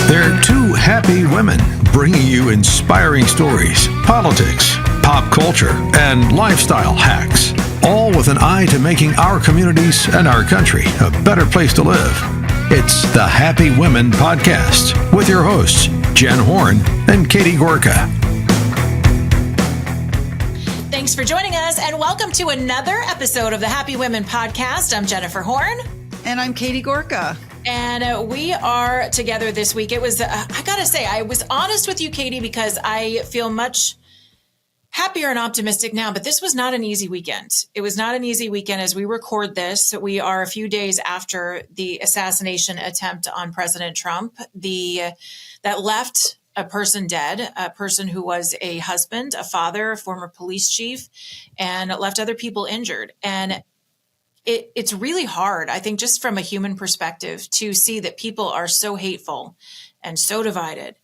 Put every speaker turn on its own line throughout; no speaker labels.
They're two happy women bringing you inspiring stories, politics, pop culture, and lifestyle hacks, all with an eye to making our communities and our country a better place to live. It's the Happy Women Podcast with your hosts, Jen Horn and Katie Gorka.
Thanks for joining us and welcome to another episode of the Happy Women Podcast. I'm Jennifer Horn.
And I'm Katie Gorka.
And we are together this week. It was, I gotta say, I was honest with you, Katie, because I feel much happier and optimistic now, but this was not an easy weekend. It was not an easy weekend as we record this. We are a few days after the assassination attempt on President Trump, that left a person dead, a person who was a husband, a father, a former police chief, and left other people injured. And it's really hard, I think, just from a human perspective, to see that people are so hateful and so divided,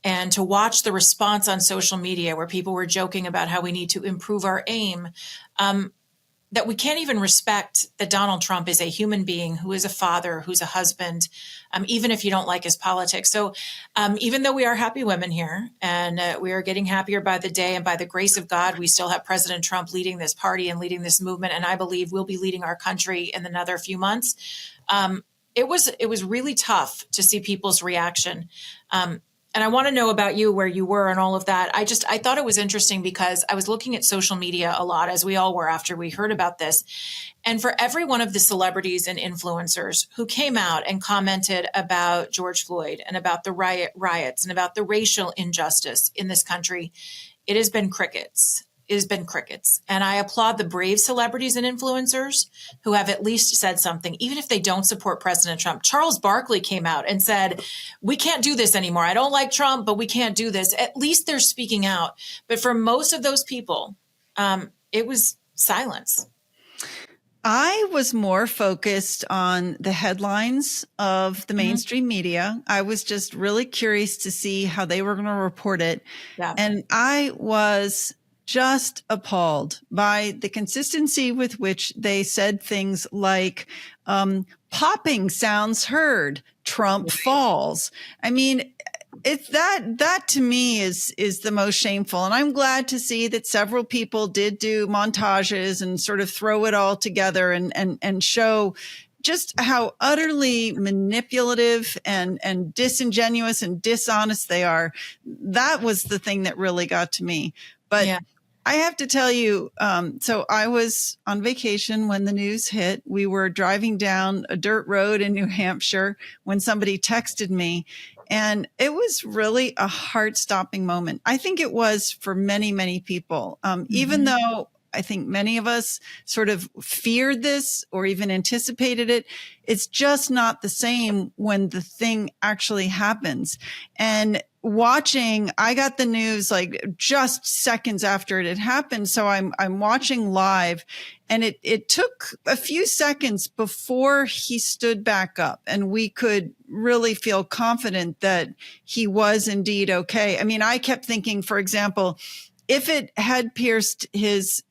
and to watch the response on social media where people were joking about how we need to improve our aim, that we can't even respect that Donald Trump is a human being who is a father, who's a husband, even if you don't like his politics. So even though we are happy women here and we are getting happier by the day, and by the grace of God, we still have President Trump leading this party and leading this movement. And I believe we'll be leading our country in another few months. It was really tough to see people's reaction. And I want to know about you, where you were and all of that. I thought it was interesting because I was looking at social media a lot, as we all were after we heard about this. And for every one of the celebrities and influencers who came out and commented about George Floyd and about the riots and about the racial injustice in this country, it has been crickets. It has been crickets. And I applaud the brave celebrities and influencers who have at least said something, even if they don't support President Trump. Charles Barkley came out and said, we can't do this anymore. I don't like Trump, but we can't do this. At least they're speaking out. But for most of those people, it was silence.
I was more focused on the headlines of the mainstream media. I was just really curious to see how they were going to report it.
Yeah.
And I was just appalled by the consistency with which they said things like, popping sounds heard, Trump falls. I mean, it's that to me is the most shameful. And I'm glad to see that several people did do montages and sort of throw it all together and show just how utterly manipulative and disingenuous and dishonest they are. That was the thing that really got to me. But yeah. I have to tell you, so I was on vacation when the news hit. We were driving down a dirt road in New Hampshire when somebody texted me, and it was really a heart-stopping moment. I think it was for many, many people, even though I think many of us sort of feared this or even anticipated it. It's just not the same when the thing actually happens. And I got the news like just seconds after it had happened. So I'm watching live, and it took a few seconds before he stood back up and we could really feel confident that he was indeed okay. I mean, I kept thinking, for example, if it had pierced his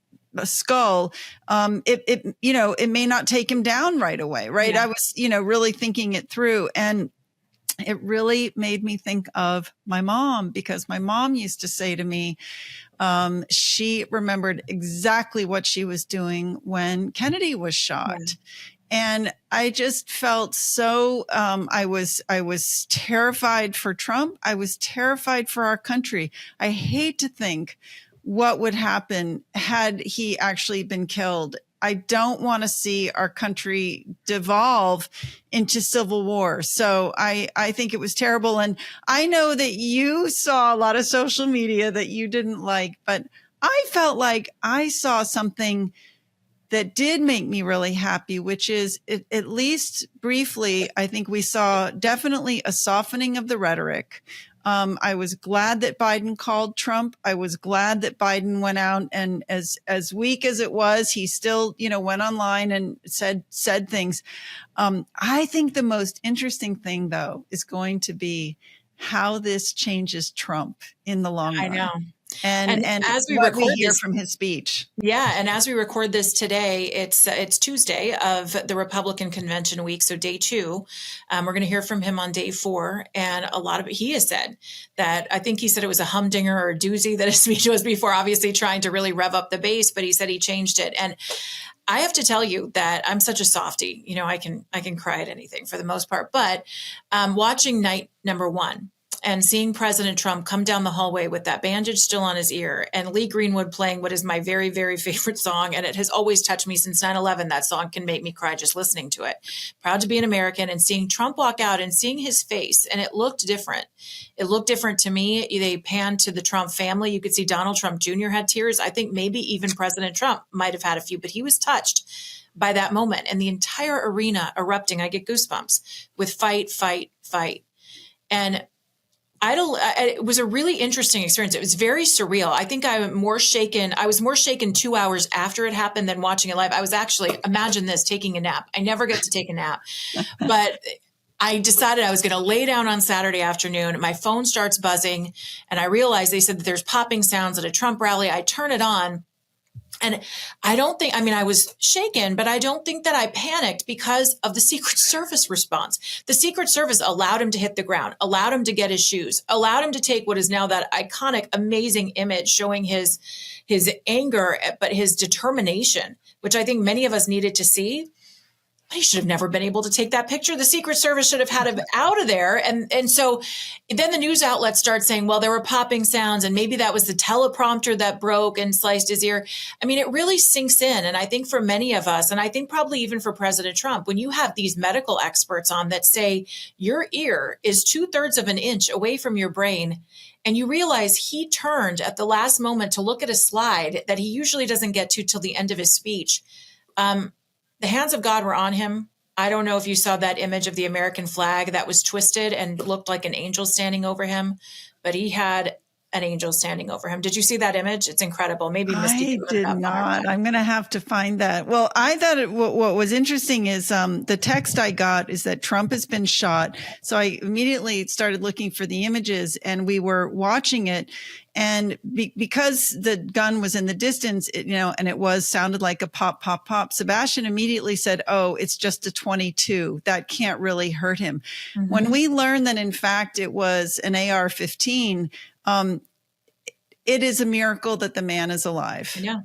skull, it may not take him down right away. Right. Yeah. I was, really thinking it through, and it really made me think of my mom, because my mom used to say to me, she remembered exactly what she was doing when Kennedy was shot. Yeah. And I just felt so, I was terrified for Trump. I was terrified for our country. I hate to think what would happen had he actually been killed. I don't want to see our country devolve into civil war. So I think it was terrible. And I know that you saw a lot of social media that you didn't like, but I felt like I saw something that did make me really happy, which is at least briefly, I think we saw definitely a softening of the rhetoric. I was glad that Biden called Trump. I was glad that Biden went out, and as weak as it was, he still, went online and said things. I think the most interesting thing, though, is going to be how this changes Trump in the long run. and
as we
what we
record
hear
this,
from his speech.
yeah, and as we record this today, it's Tuesday of the Republican convention week, so day 2. We're going to hear from him on day 4, and a lot of it, he has said that, I think he said it was a humdinger or a doozy that his speech was before, obviously trying to really rev up the base, but he said he changed it. And I have to tell you that I'm such a softie. You know, I can cry at anything for the most part, but watching night number 1 and seeing President Trump come down the hallway with that bandage still on his ear and Lee Greenwood playing what is my very, very favorite song, and it has always touched me since 9/11. That song can make me cry just listening to it. Proud to be an American, and seeing Trump walk out and seeing his face, and it looked different. It looked different to me. They panned to the Trump family. You could see Donald Trump Jr. had tears. I think maybe even President Trump might have had a few, but he was touched by that moment, and the entire arena erupting. I get goosebumps with fight, fight, fight. And it was a really interesting experience. It was very surreal. I think I was more shaken 2 hours after it happened than watching it live. I was actually, imagine this, taking a nap. I never get to take a nap, but I decided I was going to lay down on Saturday afternoon. My phone starts buzzing, and I realized they said that there's popping sounds at a Trump rally. I turn it on. And I was shaken, but I don't think that I panicked because of the Secret Service response. The Secret Service allowed him to hit the ground, allowed him to get his shoes, allowed him to take what is now that iconic, amazing image showing his anger, but his determination, which I think many of us needed to see. He should have never been able to take that picture. The Secret Service should have had him out of there. And so then the news outlets start saying, well, there were popping sounds, and maybe that was the teleprompter that broke and sliced his ear. I mean, it really sinks in. And I think for many of us, and I think probably even for President Trump, when you have these medical experts on that say your ear is 2/3 of an inch away from your brain, and you realize he turned at the last moment to look at a slide that he usually doesn't get to till the end of his speech. The hands of God were on him. I don't know if you saw that image of the American flag that was twisted and looked like an angel standing over him, but he had an angel standing over him. Did you see that image? It's incredible. Maybe Misty
I did not. I'm going to have to find that. Well, I thought what was interesting is the text I got is that Trump has been shot. So I immediately started looking for the images, and we were watching it. And because the gun was in the distance, and it sounded like a pop, pop, pop, Sebastian immediately said, oh, it's just a 22. That can't really hurt him. Mm-hmm. When we learned that, in fact, it was an AR-15, it is a miracle that the man is alive.
Yeah.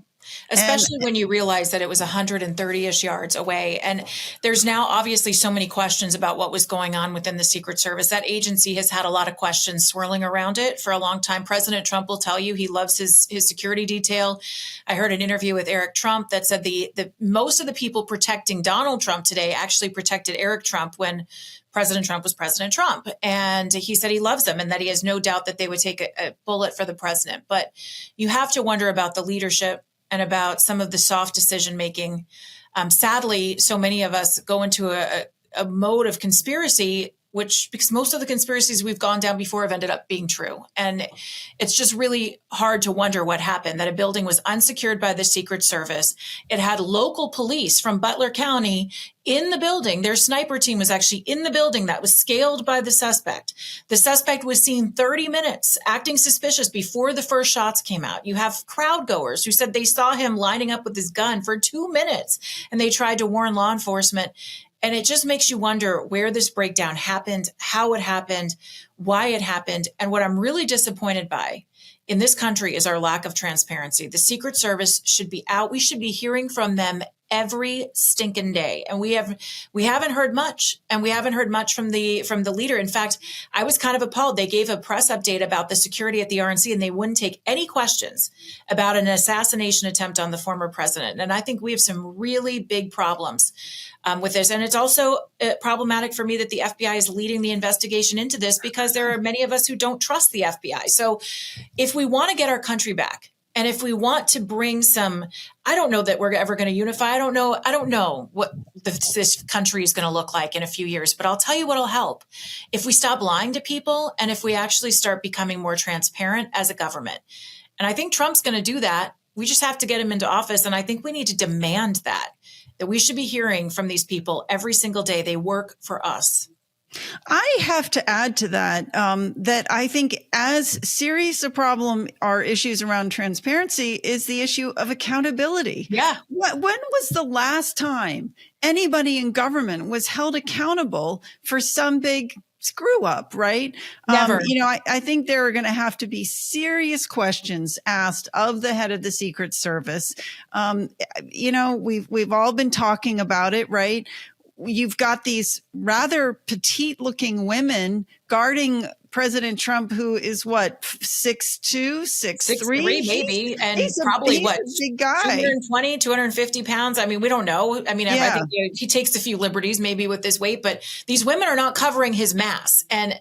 Especially when you realize that it was 130-ish yards away. And there's now obviously so many questions about what was going on within the Secret Service. That agency has had a lot of questions swirling around it for a long time. President Trump will tell you he loves his security detail. I heard an interview with Eric Trump that said the most of the people protecting Donald Trump today actually protected Eric Trump when President Trump was President Trump. And he said he loves them and that he has no doubt that they would take a bullet for the president. But you have to wonder about the leadership and about some of the soft decision making. Sadly, so many of us go into a mode of conspiracy, because most of the conspiracies we've gone down before have ended up being true. And it's just really hard to wonder what happened, that a building was unsecured by the Secret Service. It had local police from Butler County in the building. Their sniper team was actually in the building that was scaled by the suspect. The suspect was seen 30 minutes acting suspicious before the first shots came out. You have crowd goers who said they saw him lining up with his gun for 2 minutes, and they tried to warn law enforcement. And it just makes you wonder where this breakdown happened, how it happened, why it happened. And what I'm really disappointed by in this country is our lack of transparency. The Secret Service should be out. We should be hearing from them every stinking day. And we haven't heard much, and we haven't heard much from the leader. In fact, I was kind of appalled. They gave a press update about the security at the RNC, and they wouldn't take any questions about an assassination attempt on the former president. And I think we have some really big problems with this. And it's also problematic for me that the FBI is leading the investigation into this, because there are many of us who don't trust the FBI. So if we want to get our country back, and if we want to bring some, I don't know that we're ever going to unify. I don't know what this country is going to look like in a few years, but I'll tell you what'll help. If we stop lying to people, and if we actually start becoming more transparent as a government. And I think Trump's going to do that. We just have to get him into office. And I think we need to demand that we should be hearing from these people every single day. They work for us.
I have to add to that, that I think as serious a problem are issues around transparency is the issue of accountability.
Yeah.
When was the last time anybody in government was held accountable for some big screw up, right?
Never.
I think there are going to have to be serious questions asked of the head of the Secret Service. We've all been talking about it, right? You've got these rather petite looking women guarding President Trump, who is what, 6'2", 6'3",
maybe, and
he's
probably
a big guy,
220, 250 pounds. I mean, we don't know. I mean, I think he takes a few liberties maybe with this weight, but these women are not covering his mass. And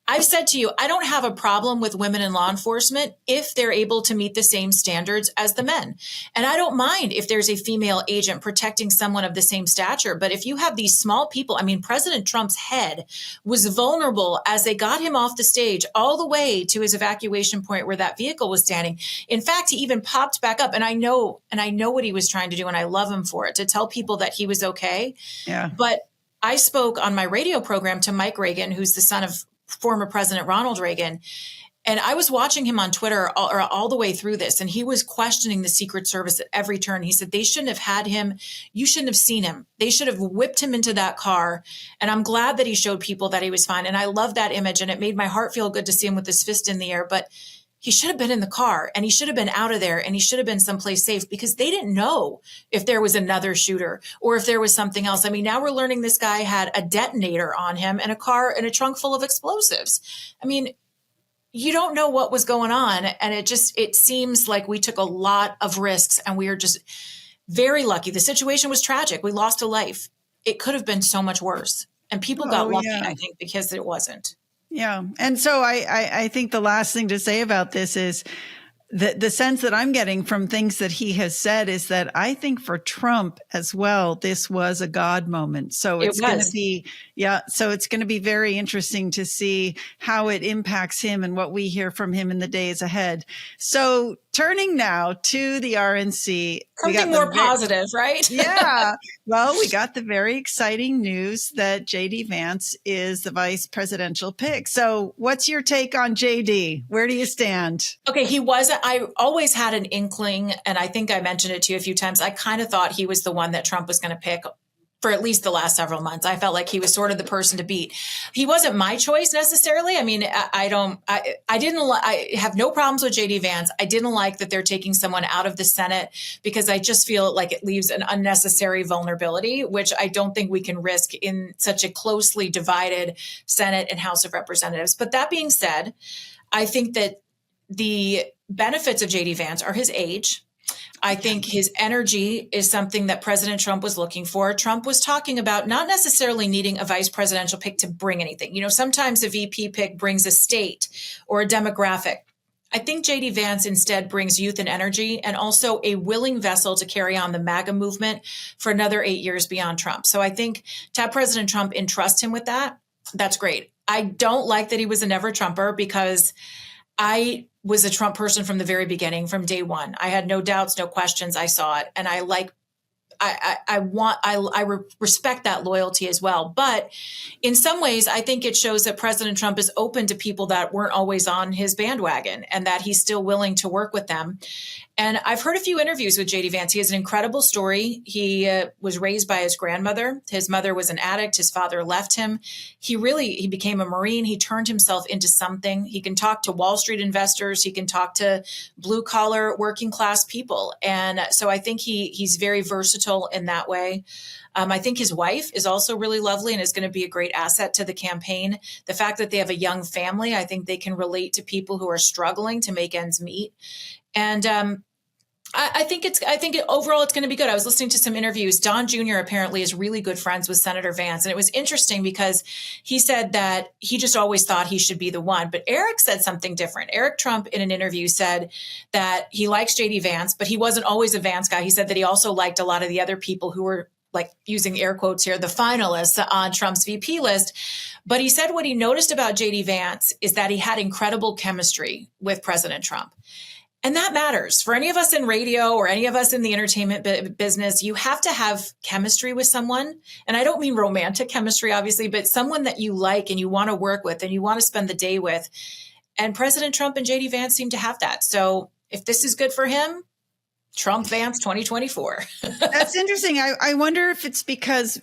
I've said to you, I don't have a problem with women in law enforcement if they're able to meet the same standards as the men. And I don't mind if there's a female agent protecting someone of the same stature. But if you have these small people, I mean, President Trump's head was vulnerable as they got him off the stage all the way to his evacuation point where that vehicle was standing. In fact, he even popped back up. And I know what he was trying to do. And I love him for it, to tell people that he was okay.
Yeah.
But I spoke on my radio program to Mike Reagan, who's the son of former President Ronald Reagan. And I was watching him on Twitter all the way through this, and he was questioning the Secret Service at every turn. He said, they shouldn't have had him. You shouldn't have seen him. They should have whipped him into that car. And I'm glad that he showed people that he was fine. And I love that image. And it made my heart feel good to see him with his fist in the air. But he should have been in the car, and he should have been out of there, and he should have been someplace safe, because they didn't know if there was another shooter or if there was something else. I mean, now we're learning this guy had a detonator on him and a car and a trunk full of explosives. I mean, you don't know what was going on. And it seems like we took a lot of risks, and we are just very lucky. The situation was tragic. We lost a life. It could have been so much worse. And people got lucky, I think, because it wasn't.
Yeah. And so I think the last thing to say about this is the sense that I'm getting from things that he has said is that I think for Trump as well, this was a God moment. So it's going to be, so it's going to be very interesting to see how it impacts him and what we hear from him in the days ahead. So turning now to the RNC.
Something more positive, right?
Yeah. Well, we got the very exciting news that JD Vance is the vice presidential pick. So what's your take on JD? Where do you stand?
Okay, I always had an inkling, and I think I mentioned it to you a few times. I kind of thought he was the one that Trump was going to pick for at least the last several months. I felt like he was sort of the person to beat. He wasn't my choice necessarily. I mean, I have no problems with JD Vance. I didn't like that they're taking someone out of the Senate, because I just feel like it leaves an unnecessary vulnerability, which I don't think we can risk in such a closely divided Senate and House of Representatives. But that being said, I think that the benefits of JD Vance are his age. I think his energy is something that President Trump was looking for. Trump was talking about not necessarily needing a vice presidential pick to bring anything. You know, sometimes a VP pick brings a state or a demographic. I think JD Vance instead brings youth and energy, and also a willing vessel to carry on the MAGA movement for another 8 years beyond Trump. So I think to have President Trump entrust him with that, that's great. I don't like that he was a never Trumper, because I was a Trump person from the very beginning, from day one. I had no doubts, no questions. I saw it. And I respect that loyalty as well. But in some ways, I think it shows that President Trump is open to people that weren't always on his bandwagon, and that he's still willing to work with them. And I've heard a few interviews with JD Vance. He has an incredible story. He was raised by his grandmother. His mother was an addict. His father left him. He became a Marine. He turned himself into something. He can talk to Wall Street investors. He can talk to blue collar working class people. And so I think he's very versatile in that way. I think his wife is also really lovely and is going to be a great asset to the campaign. The fact that they have a young family, I think they can relate to people who are struggling to make ends meet. And I think overall it's going to be good. I was listening to some interviews. Don Jr. apparently is really good friends with Senator Vance. And it was interesting because he said that he just always thought he should be the one. But Eric said something different. Eric Trump in an interview said that he likes JD Vance, but he wasn't always a Vance guy. He said that he also liked a lot of the other people who were, like, using air quotes here, the finalists on Trump's VP list. But he said what he noticed about JD Vance is that he had incredible chemistry with President Trump. And that matters for any of us in radio or any of us in the entertainment business. You have to have chemistry with someone. And I don't mean romantic chemistry, obviously, but someone that you like and you want to work with and you want to spend the day with. And President Trump and JD Vance seem to have that. So if this is good for him, Trump Vance 2024.
That's interesting. I wonder if it's because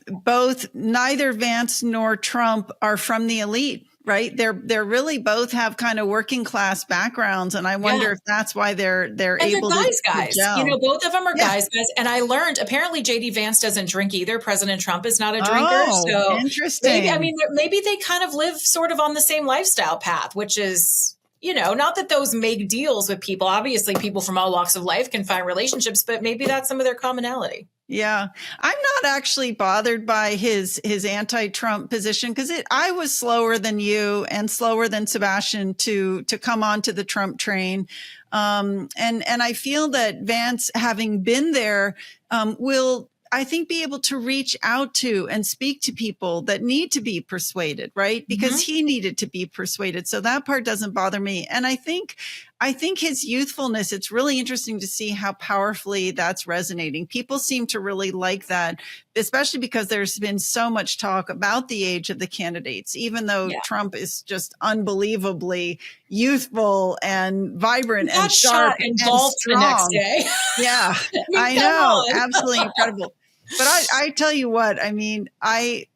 neither Vance nor Trump are from the elite, right? They're really both have kind of working class backgrounds. And I wonder if that's why they're
and
able
they're
to
guys.
gel.
You know, both of them are guys. And I learned apparently JD Vance doesn't drink either. President Trump is not a drinker. So
interesting.
Maybe they kind of live sort of on the same lifestyle path, which is, you know, not that those make deals with people. Obviously, people from all walks of life can find relationships, but maybe that's some of their commonality.
Yeah, I'm not actually bothered by his anti-Trump position because I was slower than you and slower than Sebastian to come onto the Trump train, and I feel that Vance, having been there, will, I think, be able to reach out to and speak to people that need to be persuaded, right? Because he needed to be persuaded. So that part doesn't bother me. And I think his youthfulness, it's really interesting to see how powerfully that's resonating. People seem to really like that, especially because there's been so much talk about the age of the candidates, even though Trump is just unbelievably youthful and vibrant and sharp and strong.
The next day.
Yeah, I know. Absolutely incredible. But I tell you what, I mean, I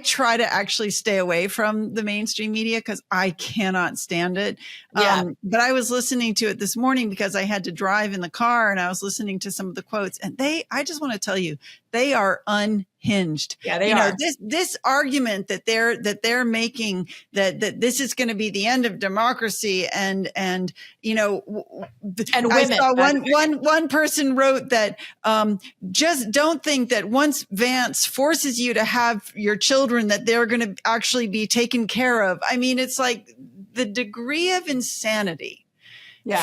try to actually stay away from the mainstream media because I cannot stand it.
Yeah.
But I was listening to it this morning because I had to drive in the car and I was listening to some of the quotes, and I just want to tell you, they are unhinged.
Yeah, they are.
This argument that they're making that this is going to be the end of democracy and you know, and women. I saw one person wrote that just don't think that once Vance forces you to have your children that they're going to actually be taken care of. I mean, it's like the degree of insanity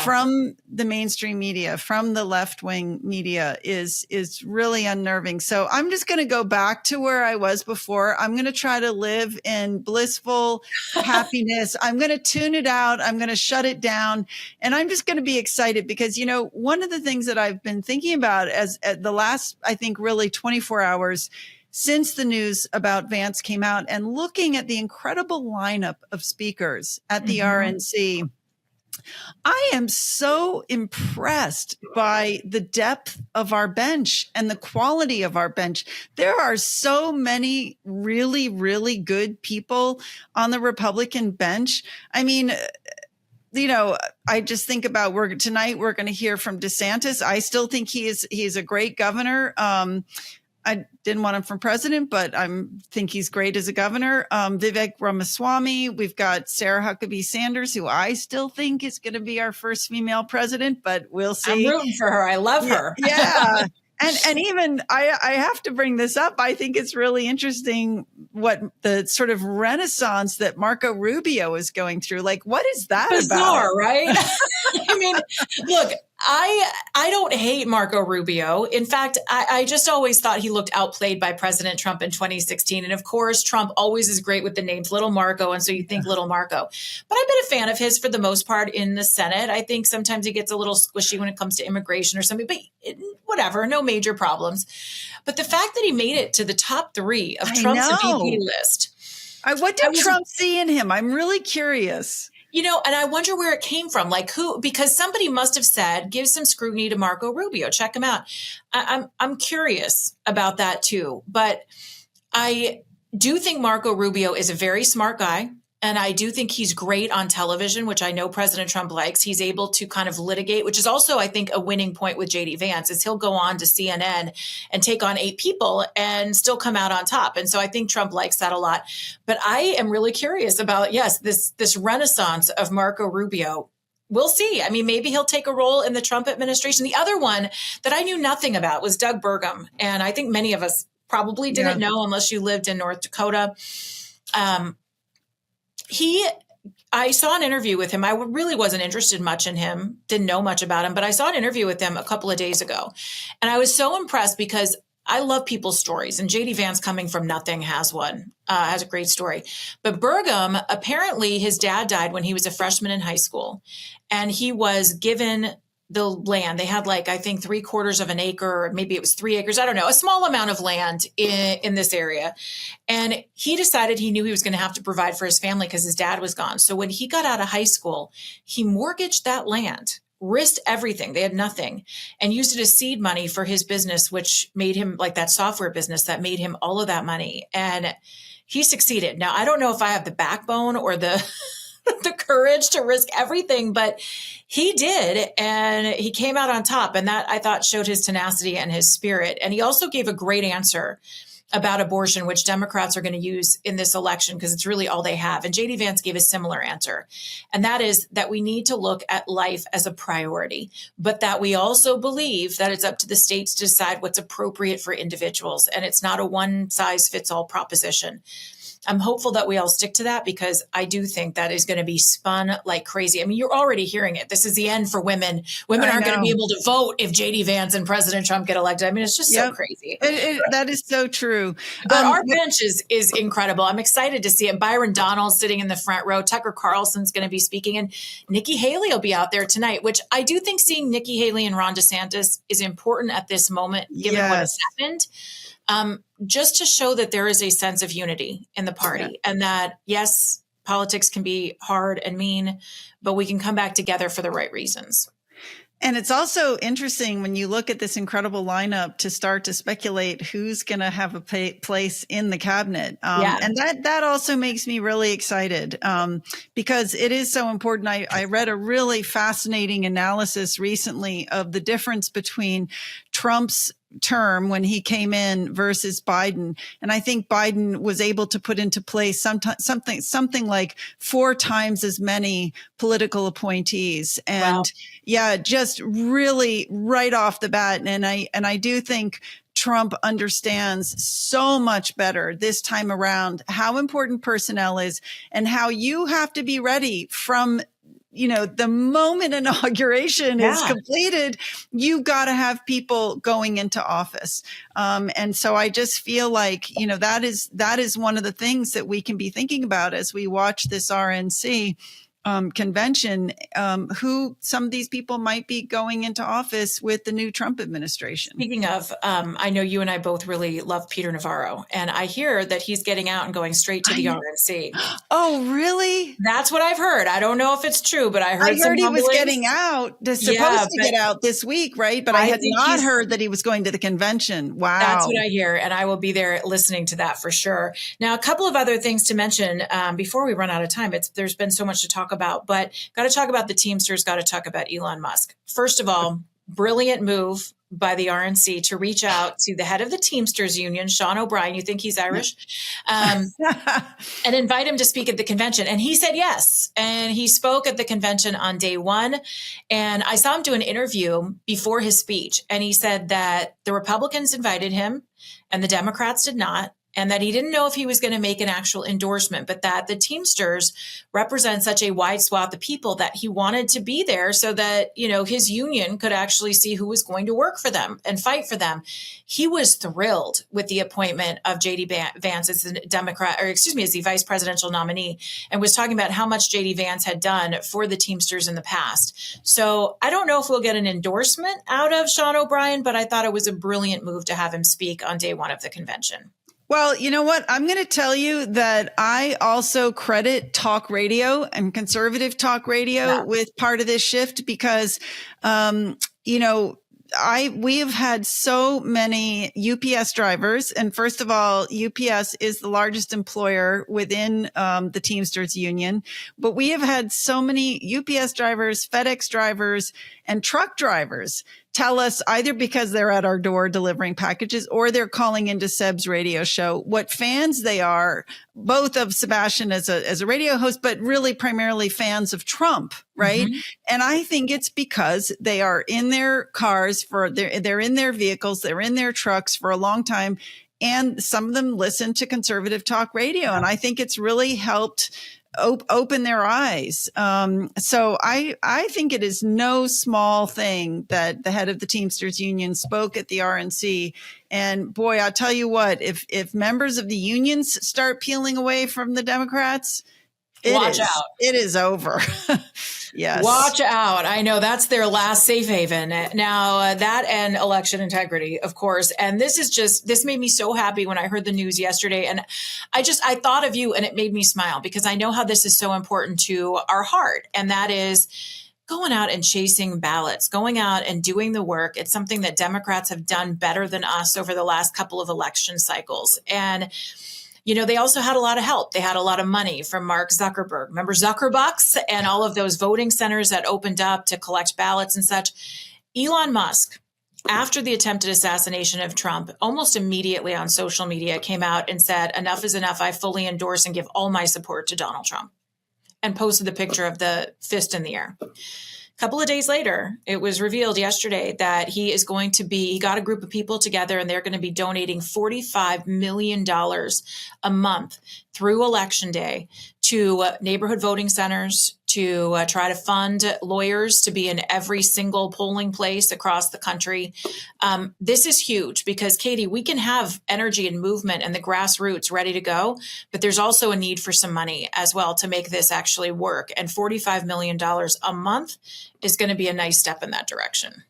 from the mainstream media, from the left-wing media is really unnerving. So I'm just going to go back to where I was before. I'm going to try to live in blissful happiness. I'm going to tune it out. I'm going to shut it down. And I'm just going to be excited because, you know, one of the things that I've been thinking about as the last, I think, really 24 hours since the news about Vance came out and looking at the incredible lineup of speakers at the RNC, I am so impressed by the depth of our bench and the quality of our bench. There are so many really, really good people on the Republican bench. I mean, you know, I just think about tonight we're going to hear from DeSantis. I still think he's a great governor. I didn't want him for president, but I think he's great as a governor. Vivek Ramaswamy. We've got Sarah Huckabee Sanders, who I still think is going to be our first female president, but we'll see.
I'm rooting for her. I love her.
Yeah. And even I have to bring this up. I think it's really interesting what the sort of renaissance that Marco Rubio is going through. Like, what is that
Bizarre,
about?
Right? I mean, look, I don't hate Marco Rubio. In fact, I just always thought he looked outplayed by President Trump in 2016. And of course, Trump always is great with the names Little Marco. And so you think Little Marco. But I've been a fan of his for the most part in the Senate. I think sometimes he gets a little squishy when it comes to immigration or something, but whatever, no major problems. But the fact that he made it to the top 3 of Trump's VP list.
What did Trump see in him? I'm really curious.
You know, and I wonder where it came from. Like who? Because somebody must have said, "Give some scrutiny to Marco Rubio. Check him out." I'm curious about that too. But I do think Marco Rubio is a very smart guy, and I do think he's great on television, which I know President Trump likes. He's able to kind of litigate, which is also, I think, a winning point with JD Vance. Is he'll go on to CNN and take on 8 people and still come out on top. And so I think Trump likes that a lot. But I am really curious about, this renaissance of Marco Rubio. We'll see. I mean, maybe he'll take a role in the Trump administration. The other one that I knew nothing about was Doug Burgum. And I think many of us probably didn't know unless you lived in North Dakota. I saw an interview with him. I really wasn't interested much in him, didn't know much about him, but I saw an interview with him a couple of days ago. And I was so impressed because I love people's stories, and JD Vance, coming from nothing, has a great story. But Burgum, apparently his dad died when he was a freshman in high school, and he was given the land. They had like, I think 3/4 of an acre, or maybe it was 3 acres. I don't know, a small amount of land in this area. And he decided he knew he was going to have to provide for his family because his dad was gone. So when he got out of high school, he mortgaged that land, risked everything. They had nothing, and used it as seed money for his business, which made him, like that software business that made him all of that money. And he succeeded. Now, I don't know if I have the backbone or the the courage to risk everything, but he did, and he came out on top. And that, I thought, showed his tenacity and his spirit. And he also gave a great answer about abortion, which Democrats are going to use in this election because it's really all they have. And JD Vance gave a similar answer. And that is that we need to look at life as a priority, but that we also believe that it's up to the states to decide what's appropriate for individuals. And it's not a one size fits all proposition. I'm hopeful that we all stick to that, because I do think that is going to be spun like crazy. I mean, you're already hearing it. This is the end for women. Women aren't going to be able to vote if JD Vance and President Trump get elected. I mean, it's just so crazy.
That is so true.
But our bench is incredible. I'm excited to see it. Byron Donald's sitting in the front row. Tucker Carlson's going to be speaking, and Nikki Haley will be out there tonight, which I do think seeing Nikki Haley and Ron DeSantis is important at this moment, given what has happened. Just to show that there is a sense of unity in the party, and that, yes, politics can be hard and mean, but we can come back together for the right reasons.
And it's also interesting when you look at this incredible lineup to start to speculate who's going to have a place in the cabinet. And that also makes me really excited because it is so important. I read a really fascinating analysis recently of the difference between Trump's term when he came in versus Biden. And I think Biden was able to put into place something like 4 times as many political appointees. And just really right off the bat. And I do think Trump understands so much better this time around how important personnel is and how you have to be ready from the moment inauguration is completed, you've got to have people going into office. And so I just feel like, that is one of the things that we can be thinking about as we watch this RNC convention, who some of these people might be going into office with the new Trump administration.
Speaking of, I know you and I both really love Peter Navarro, and I hear that he's getting out and going straight to the RNC.
Oh, really?
That's what I've heard. I don't know if it's true, but I heard
he was getting out, supposed to get out this week, right? But I had not heard that he was going to the convention. Wow.
That's what I hear, and I will be there listening to that for sure. Now, a couple of other things to mention before we run out of time. There's been so much to talk about, but got to talk about the Teamsters, got to talk about Elon Musk. First of all, brilliant move by the RNC to reach out to the head of the Teamsters union, Sean O'Brien. You think he's Irish? And invite him to speak at the convention. And he said yes. And he spoke at the convention on day one. And I saw him do an interview before his speech. And he said that the Republicans invited him and the Democrats did not. And that he didn't know if he was going to make an actual endorsement, but that the Teamsters represent such a wide swath of people that he wanted to be there so that, his union could actually see who was going to work for them and fight for them. He was thrilled with the appointment of JD Vance as the as the vice presidential nominee, and was talking about how much JD Vance had done for the Teamsters in the past. So I don't know if we'll get an endorsement out of Sean O'Brien, but I thought it was a brilliant move to have him speak on day one of the convention.
Well, you know what? I'm going to tell you that I also credit talk radio and conservative talk radio with part of this shift because, we have had so many UPS drivers. And first of all, UPS is the largest employer within the Teamsters union. But we have had so many UPS drivers, FedEx drivers, and truck drivers tell us either because they're at our door delivering packages or they're calling into Seb's radio show what fans they are, both of Sebastian as a radio host, but really primarily fans of Trump, right? Mm-hmm. And I think it's because they are in their cars they're in their vehicles, they're in their trucks for a long time. And some of them listen to conservative talk radio. And I think it's really helped open their eyes. So I think it is no small thing that the head of the Teamsters union spoke at the RNC. And boy, I'll tell you what, if members of the unions start peeling away from the Democrats, it is over. Yes.
Watch out. I know that's their last safe haven. Now, that and election integrity, of course. And this made me so happy when I heard the news yesterday. And I thought of you and it made me smile because I know how this is so important to our heart. And that is going out and chasing ballots, going out and doing the work. It's something that Democrats have done better than us over the last couple of election cycles. And they also had a lot of help. They had a lot of money from Mark Zuckerberg. Remember Zuckerbucks and all of those voting centers that opened up to collect ballots and such. Elon Musk, after the attempted assassination of Trump, almost immediately on social media came out and said, enough is enough. I fully endorse and give all my support to Donald Trump, and posted the picture of the fist in the air. A couple of days later, it was revealed yesterday that he got a group of people together and they're going to be donating $45 million a month through Election Day to neighborhood voting centers, to try to fund lawyers to be in every single polling place across the country. This is huge because, Katie, we can have energy and movement and the grassroots ready to go, but there's also a need for some money as well to make this actually work. And $45 million a month is going to be a nice step in that direction.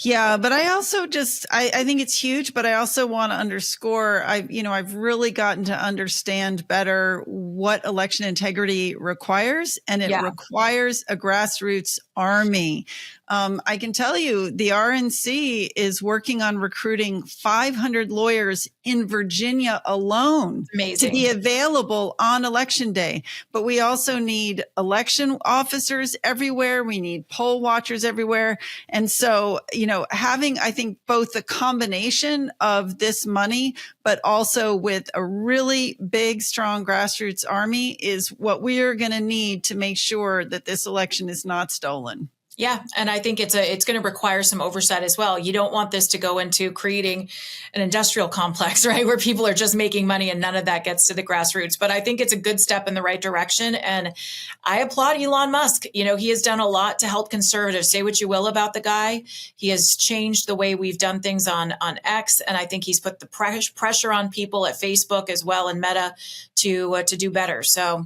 Yeah, but I also I think it's huge, but I also want to underscore, I've really gotten to understand better what election integrity requires, and it requires a grassroots army. I can tell you the RNC is working on recruiting 500 lawyers in Virginia alone to be available on Election Day. But we also need election officers everywhere. We need poll watchers everywhere. And so, having, I think, both the combination of this money, but also with a really big, strong grassroots army is what we are going to need to make sure that this election is not stolen.
Yeah. And I think it's going to require some oversight as well. You don't want this to go into creating an industrial complex, right? Where people are just making money and none of that gets to the grassroots. But I think it's a good step in the right direction. And I applaud Elon Musk. He has done a lot to help conservatives. Say what you will about the guy. He has changed the way we've done things on X. And I think he's put the pressure on people at Facebook as well and Meta to do better. So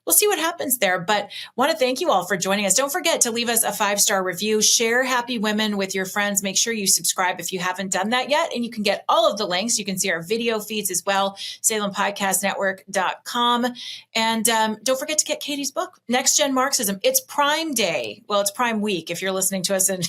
we'll see what happens there. But want to thank you all for joining us. Don't forget to leave us a 5-star review. Share Happy Women with your friends. Make sure you subscribe if you haven't done that yet. And you can get all of the links. You can see our video feeds as well, SalemPodcastNetwork.com. And don't forget to get Katie's book, Next Gen Marxism. It's Prime Day. Well, it's Prime Week if you're listening to us in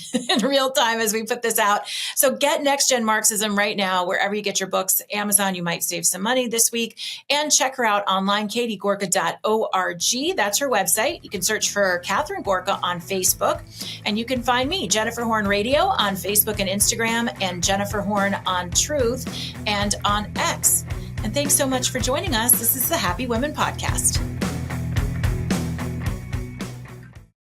real time as we put this out. So get Next Gen Marxism right now, wherever you get your books. Amazon, you might save some money this week. And check her out online, katiegorka.org. That's her website. You can search for Catherine Gorka on Facebook, and you can find me, Jennifer Horn Radio, on Facebook and Instagram, and Jennifer Horn on Truth and on X. And thanks so much for joining us. This is the Happy Women Podcast.